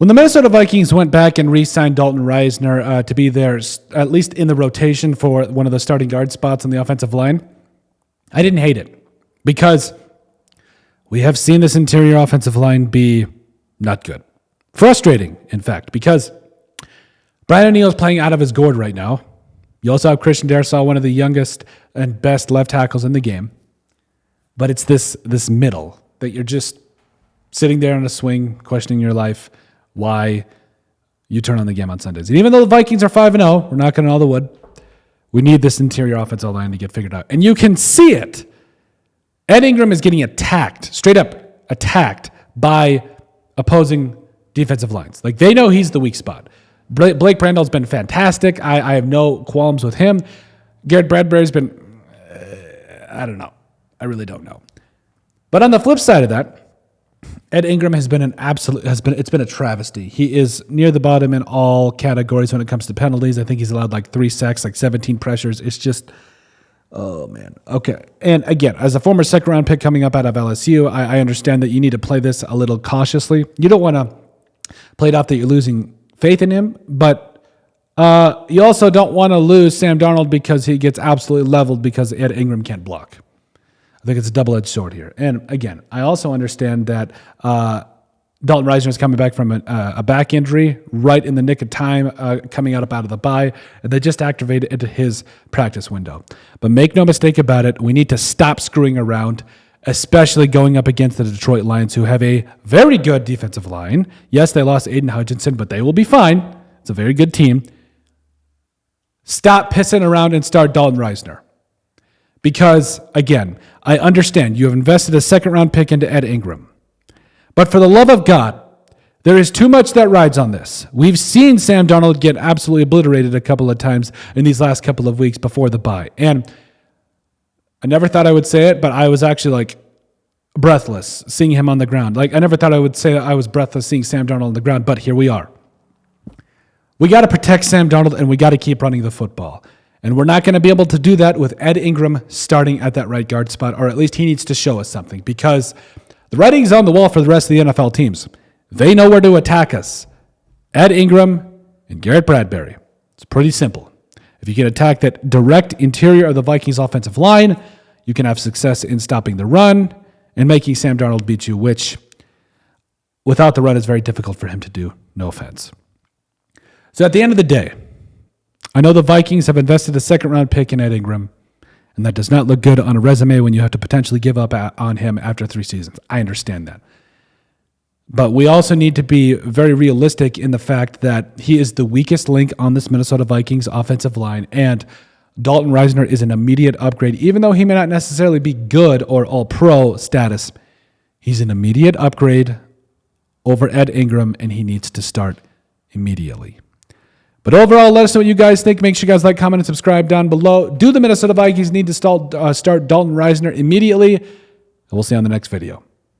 When the Minnesota Vikings went back and re-signed Dalton Risner to be there, at least in the rotation for one of the starting guard spots on the offensive line, I didn't hate it because we have seen this interior offensive line be not good. Frustrating, in fact, because Brian O'Neill is playing out of his gourd right now. You also have Christian Darrisaw, one of the youngest and best left tackles in the game. But it's this middle that you're just sitting there on a swing, questioning your life, why you turn on the game on Sundays. And even though the Vikings are 5-0, we're knocking on all the wood, we need this interior offensive line to get figured out. And you can see it. Ed Ingram is getting attacked, straight up attacked by opposing defensive lines. Like, they know he's the weak spot. Blake Brandle's been fantastic. I have no qualms with him. Garrett Bradbury's been, I don't know. I really don't know. But on the flip side of that, Ed Ingram has been it's been a travesty. He is near the bottom in all categories when it comes to penalties. I think he's allowed like 3 sacks, like 17 pressures. It's just, oh man. Okay. And again, as a former second round pick coming up out of LSU, I understand that you need to play this a little cautiously. You don't want to play it off that you're losing faith in him, but you also don't want to lose Sam Darnold because he gets absolutely leveled because Ed Ingram can't block. I think it's a double-edged sword here. And again, I also understand that Dalton Risner is coming back from a back injury right in the nick of time, coming out of the bye, and they just activated his practice window. But make no mistake about it, we need to stop screwing around, especially going up against the Detroit Lions, who have a very good defensive line. Yes, they lost Aiden Hutchinson, but they will be fine. It's a very good team. Stop pissing around and start Dalton Risner. Because, again, I understand you have invested a second-round pick into Ed Ingram. But for the love of God, there is too much that rides on this. We've seen Sam Darnold get absolutely obliterated a couple of times in these last couple of weeks before the bye. And I never thought I would say it, but I was actually like breathless seeing him on the ground. Like, I never thought I would say I was breathless seeing Sam Darnold on the ground, but here we are. We got to protect Sam Darnold, and we got to keep running the football. And we're not going to be able to do that with Ed Ingram starting at that right guard spot, or at least he needs to show us something, because the writing's on the wall for the rest of the NFL teams. They know where to attack us. Ed Ingram and Garrett Bradbury. It's pretty simple. If you can attack that direct interior of the Vikings offensive line, you can have success in stopping the run and making Sam Darnold beat you, which without the run is very difficult for him to do. No offense. So at the end of the day, I know the Vikings have invested a second-round pick in Ed Ingram, and that does not look good on a resume when you have to potentially give up on him after 3 seasons. I understand that. But we also need to be very realistic in the fact that he is the weakest link on this Minnesota Vikings offensive line, and Dalton Risner is an immediate upgrade. Even though he may not necessarily be good or all-pro status, he's an immediate upgrade over Ed Ingram, and he needs to start immediately. But overall, let us know what you guys think. Make sure you guys like, comment, and subscribe down below. Do the Minnesota Vikings need to start Dalton Risner immediately? And we'll see you on the next video.